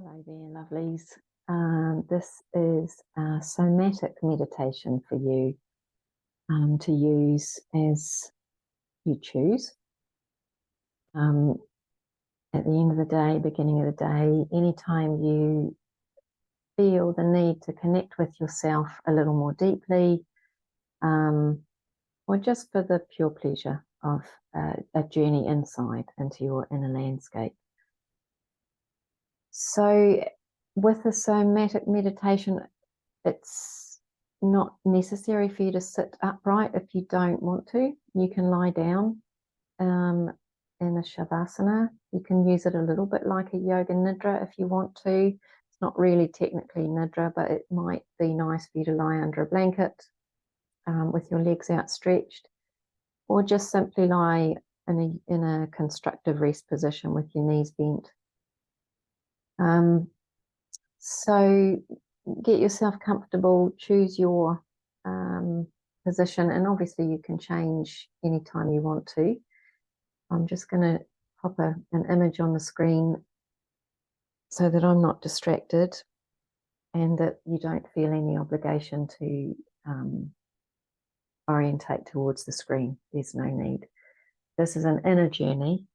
Hello there, lovelies. This is a somatic meditation for you to use as you choose. At the end of the day, beginning of the day, anytime you feel the need to connect with yourself a little more deeply, or just for the pure pleasure of a journey inside into your inner landscape. So with the somatic meditation, it's not necessary for you to sit upright if you don't want to. You can lie down in a shavasana. You can use it a little bit like a yoga nidra if you want to. It's not really technically nidra, but it might be nice for you to lie under a blanket with your legs outstretched, or just simply lie in a constructive rest position with your knees bent. So get yourself comfortable, choose your position, and obviously you can change anytime you want to. I'm just going to pop an image on the screen so that I'm not distracted and that you don't feel any obligation to orientate towards the screen. There's no need. This is an inner journey,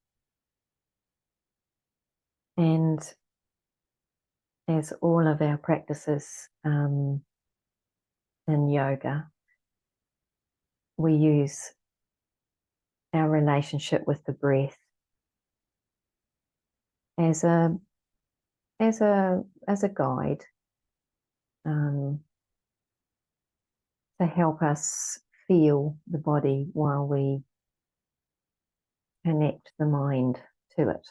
and as all of our practices in yoga, we use our relationship with the breath as a guide to help us feel the body while we connect the mind to it.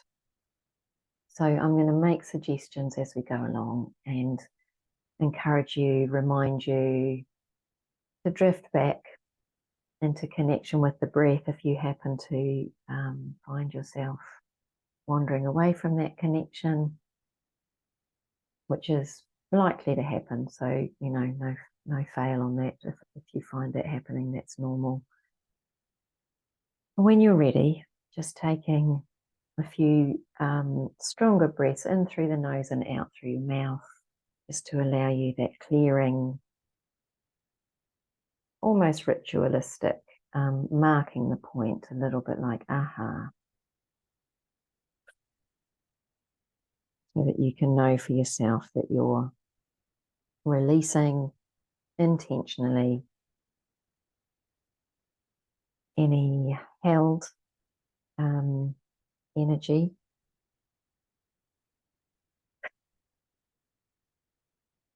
So I'm going to make suggestions as we go along and encourage you, remind you to drift back into connection with the breath if you happen to find yourself wandering away from that connection, which is likely to happen. So, you know, no fail on that. If you find that happening, that's normal. When you're ready, just taking a few stronger breaths in through the nose and out through your mouth, just to allow you that clearing, almost ritualistic, marking the point, a little bit like aha, so that you can know for yourself that you're releasing intentionally any held energy.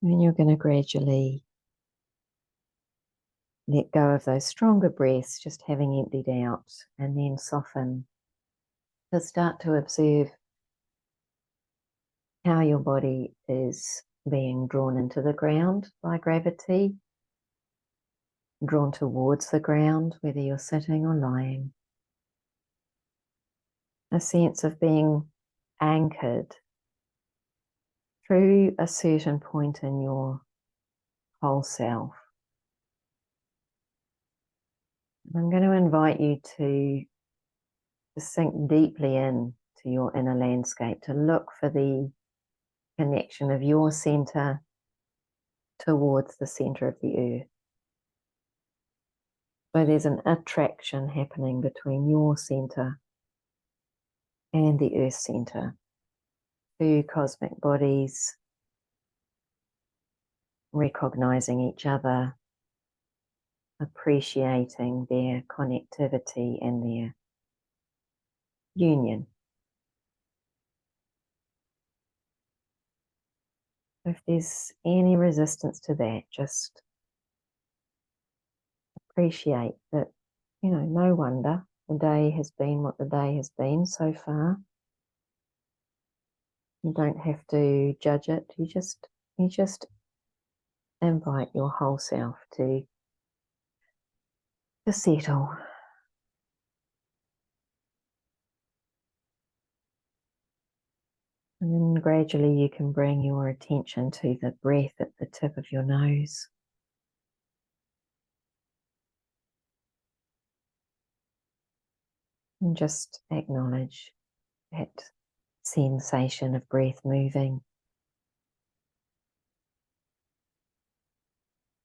And you're going to gradually let go of those stronger breaths, just having emptied out, and then soften to start to observe how your body is being drawn into the ground by gravity, drawn towards the ground, whether you're sitting or lying. A sense of being anchored through a certain point in your whole self. And I'm going to invite you to sink deeply in to your inner landscape, to look for the connection of your center towards the center of the earth. So there's an attraction happening between your center and the earth center, two cosmic bodies recognizing each other, appreciating their connectivity and their union. If there's any resistance to that, just appreciate that, you know, no wonder the day has been what the day has been so far. You don't have to judge it. You just invite your whole self to settle. And then gradually you can bring your attention to the breath at the tip of your nose. And just acknowledge that sensation of breath moving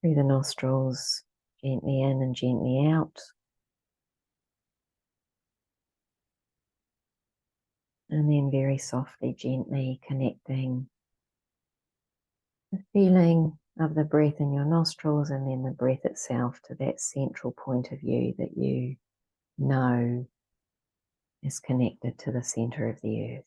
through the nostrils, gently in and gently out. And then very softly, gently connecting the feeling of the breath in your nostrils and then the breath itself to that central point of you that you know is connected to the center of the earth.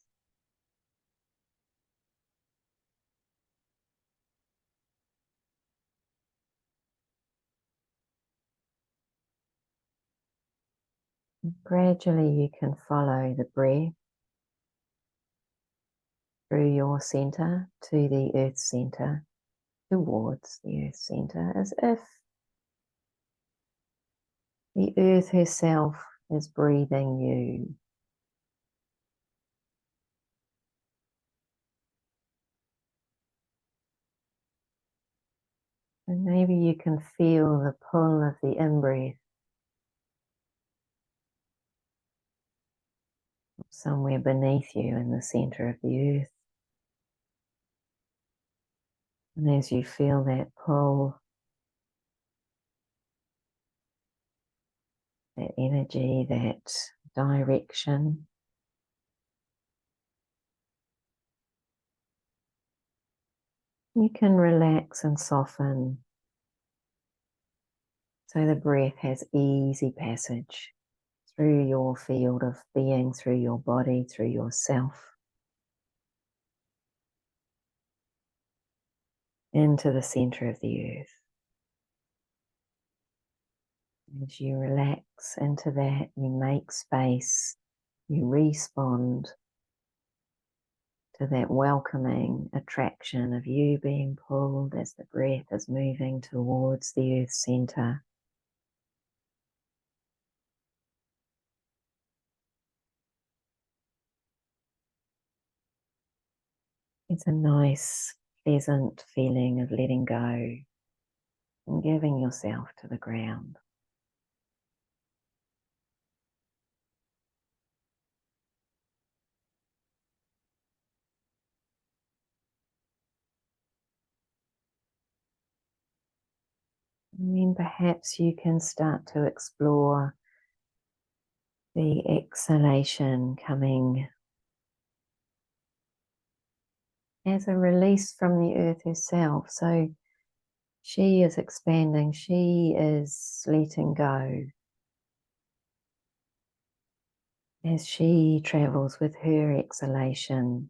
And gradually you can follow the breath through your center to the earth center, towards the earth center, as if the earth herself is breathing you. And maybe you can feel the pull of the in-breath somewhere beneath you in the center of the earth. And as you feel that pull, that energy, that direction, you can relax and soften so the breath has easy passage through your field of being, through your body, through yourself, into the center of the earth. As you relax into that, you make space, you respond to that welcoming attraction of you being pulled as the breath is moving towards the earth center. It's a nice, pleasant feeling of letting go and giving yourself to the ground. And then perhaps you can start to explore the exhalation coming as a release from the earth herself. So she is expanding, she is letting go as she travels with her exhalation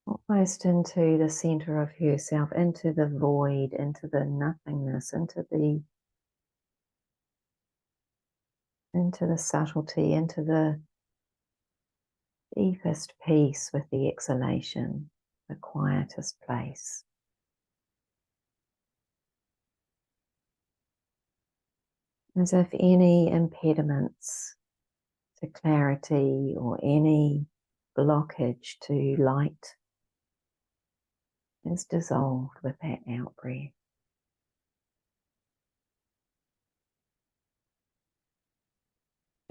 almost into the center of herself, into the void, into the nothingness, into the subtlety, into the deepest peace with the exhalation, the quietest place. As if any impediments to clarity or any blockage to light is dissolved with that out breath.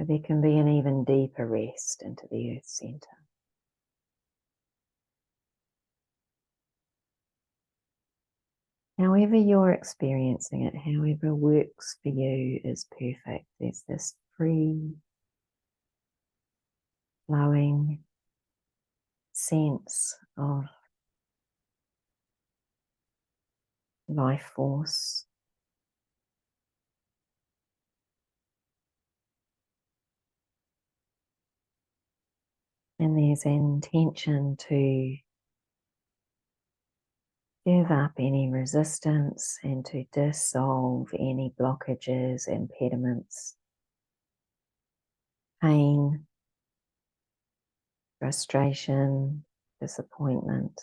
So there can be an even deeper rest into the earth center. However you're experiencing it, however works for you is perfect. There's this free, flowing sense of life force. And there's an intention to give up any resistance and to dissolve any blockages, impediments, pain, frustration, disappointment.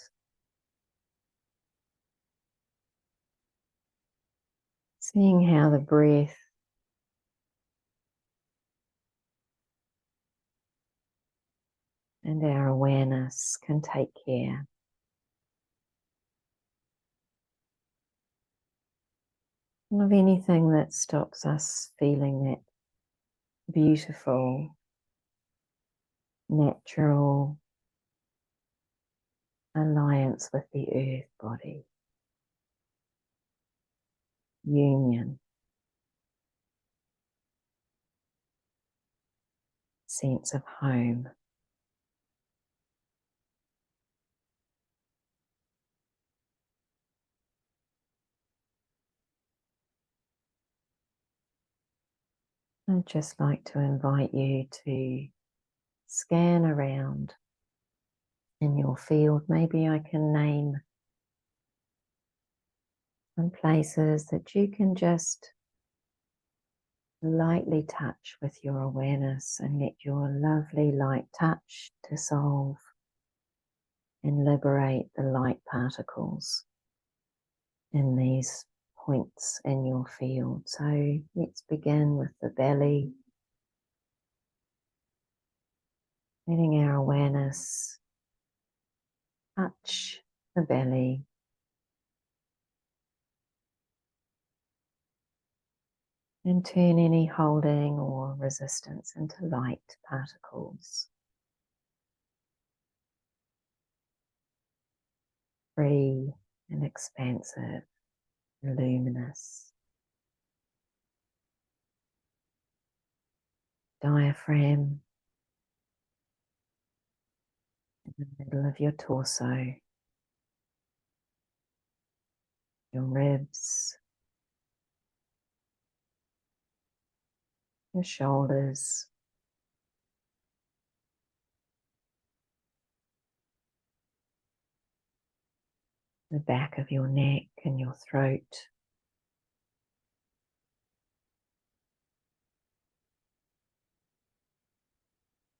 Seeing how the breath and our awareness can take care of anything that stops us feeling that beautiful, natural, alliance with the earth body, union, sense of home. I'd just like to invite you to scan around in your field. Maybe I can name some places that you can just lightly touch with your awareness and let your lovely light touch dissolve and liberate the light particles in these points in your field. So let's begin with the belly, letting our awareness touch the belly, and turn any holding or resistance into light particles. Free and expansive, luminous. Diaphragm in the middle of your torso, your ribs, your shoulders, the back of your neck and your throat,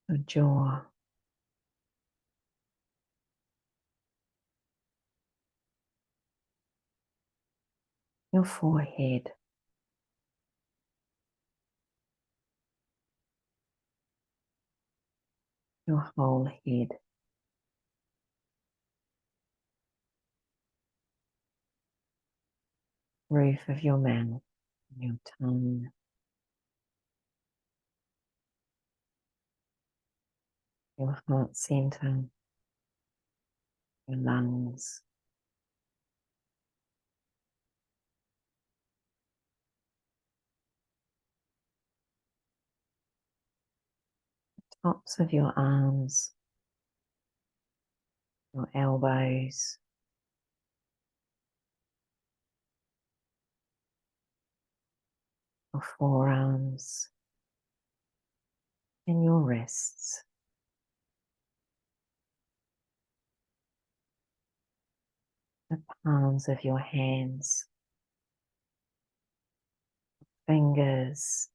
your jaw, your forehead, your whole head, roof of your mouth, your tongue, your heart center, your lungs, tops of your arms, your elbows, your forearms, and your wrists. The palms of your hands, fingers,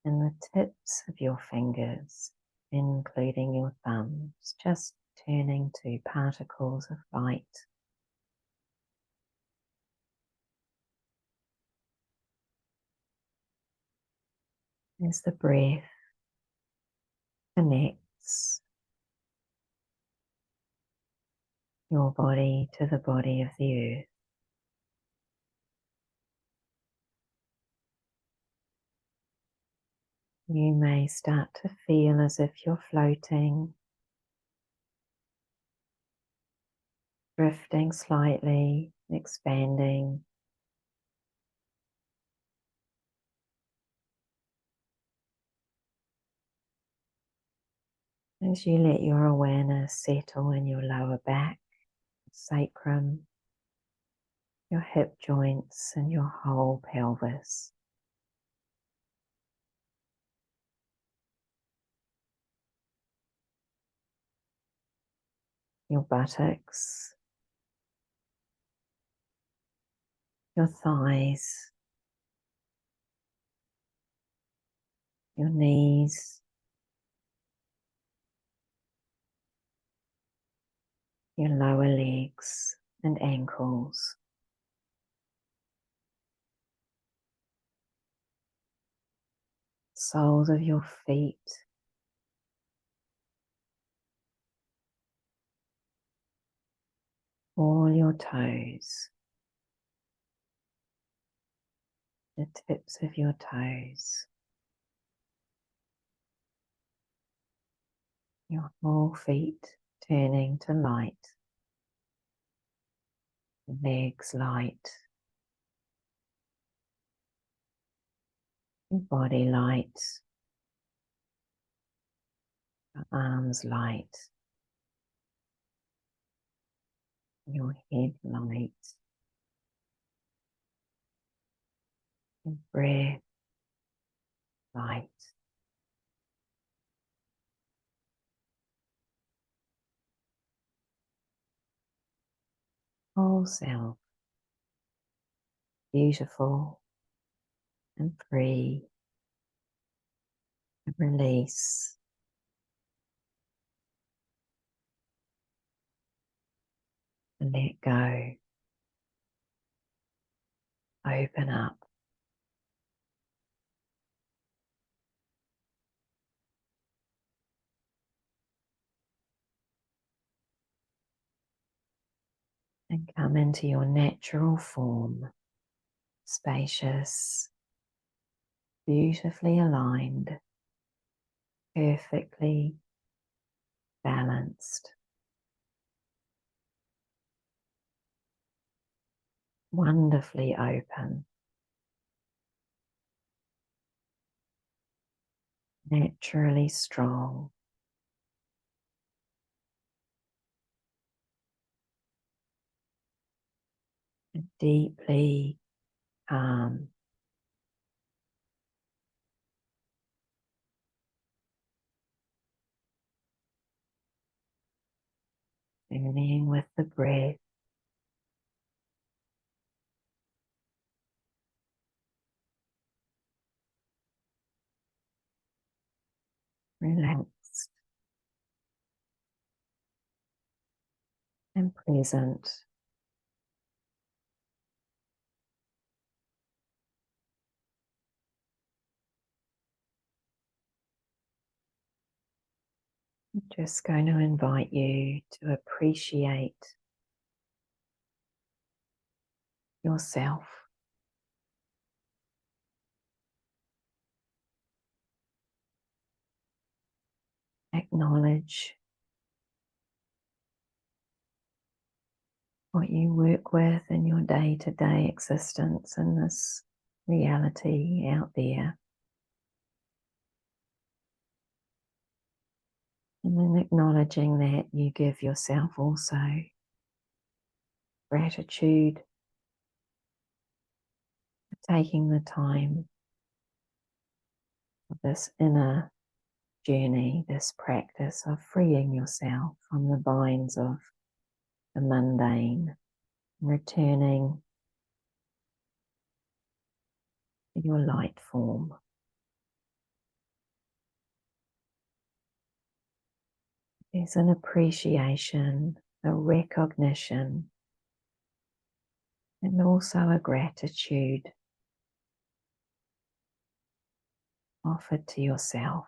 and the tips of your fingers, including your thumbs, just turning to particles of light. As the breath connects your body to the body of the earth, you may start to feel as if you're floating, drifting slightly, expanding. As you let your awareness settle in your lower back, sacrum, your hip joints, and your whole pelvis. Your buttocks, your thighs, your knees, your lower legs and ankles, soles of your feet, all your toes, the tips of your toes, your whole feet turning to light. legs light, your body light, your arms light, your head light, your breath light. Whole self beautiful and free, and release. And let go. Open up. And come into your natural form, spacious, beautifully aligned, perfectly balanced, wonderfully open, naturally strong, and deeply calm. Tuning with the breath, relaxed and present. I'm just going to invite you to appreciate yourself. Acknowledge what you work with in your day-to-day existence in this reality out there. And then acknowledging that you give yourself also gratitude for taking the time for this inner journey, this practice of freeing yourself from the binds of the mundane, returning to your light form. There's an appreciation, a recognition, and also a gratitude offered to yourself.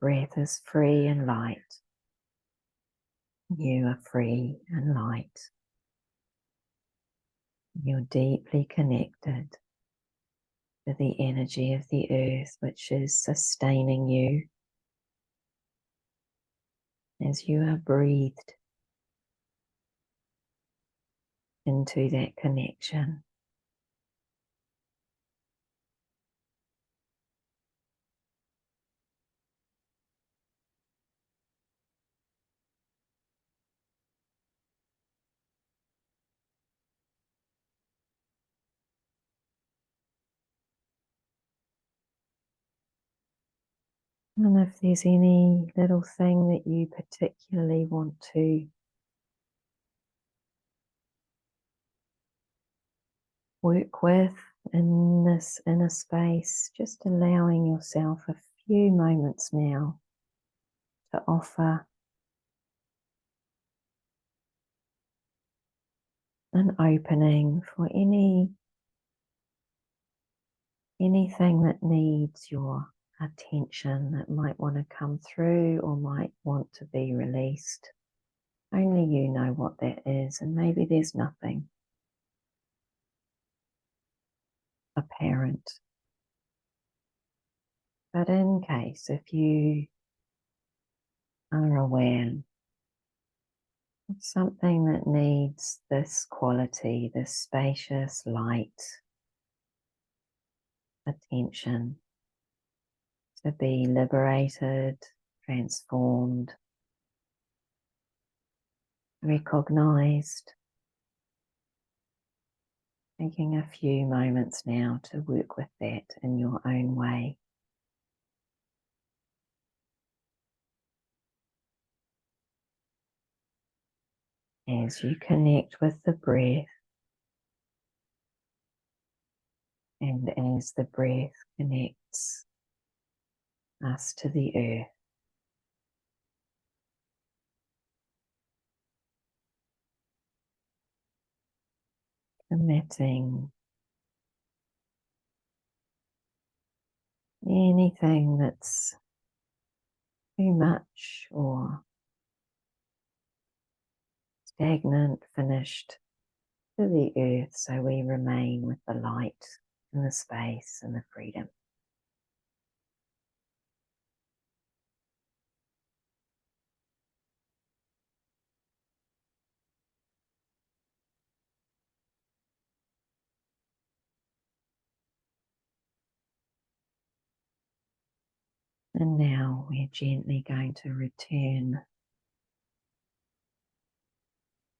Breath is free and light. You are free and light. You're deeply connected to the energy of the earth, which is sustaining you as you are breathed into that connection. And if there's any little thing that you particularly want to work with in this inner space, just allowing yourself a few moments now to offer an opening for anything that needs your attention, that might want to come through or might want to be released. Only you know what that is, and maybe there's nothing apparent. But in case if you are aware of something that needs this quality, this spacious light, attention to be liberated, transformed, recognized, taking a few moments now to work with that in your own way. As you connect with the breath and as the breath connects us to the earth, emitting anything that's too much or stagnant, finished to the earth, so we remain with the light and the space and the freedom. And now we're gently going to return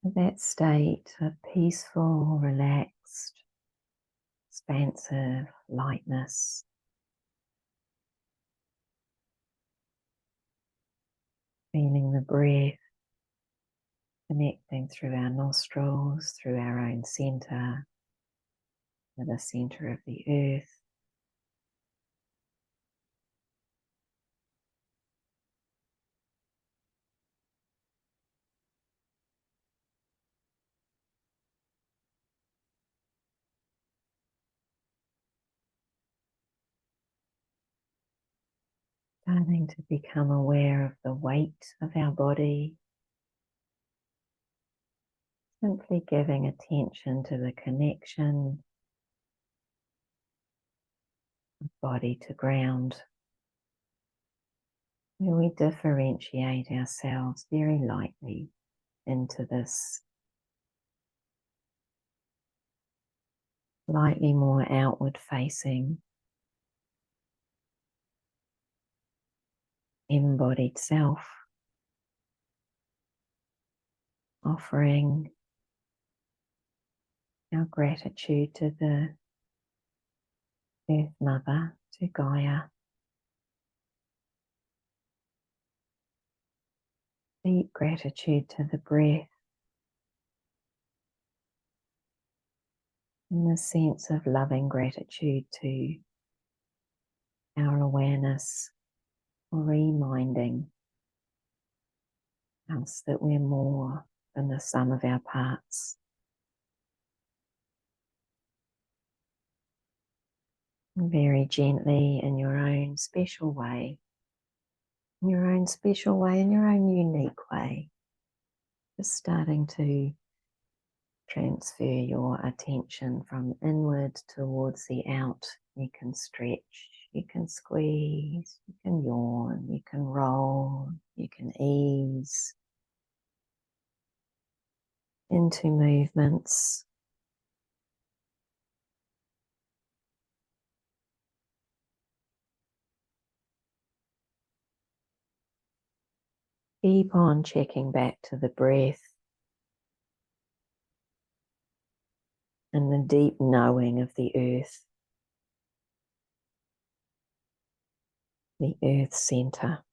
to that state of peaceful, relaxed, expansive lightness. Feeling the breath connecting through our nostrils, through our own center, to the center of the earth. Starting to become aware of the weight of our body. Simply giving attention to the connection of body to ground, where we differentiate ourselves very lightly into this slightly more outward facing embodied self, offering our gratitude to the Earth Mother, to Gaia, deep gratitude to the breath, and the sense of loving gratitude to our awareness, reminding us that we're more than the sum of our parts. Very gently, in your own special way, in your own special way, in your own unique way, just starting to transfer your attention from inward towards the out. You can stretch, you can squeeze, you can yawn, you can roll, you can ease into movements. Keep on checking back to the breath and the deep knowing of the earth center,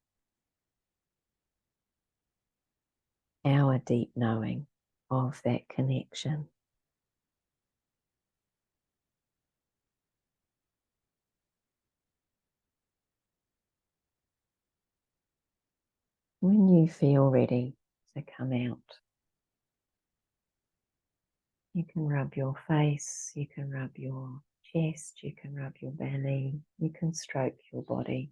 our deep knowing of that connection. When you feel ready to come out, you can rub your face, you can rub your chest, you can rub your belly, you can stroke your body.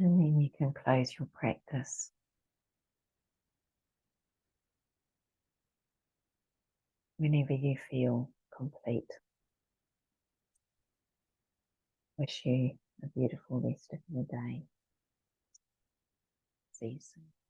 And then you can close your practice. Whenever you feel complete. Wish you a beautiful rest of your day. See you soon.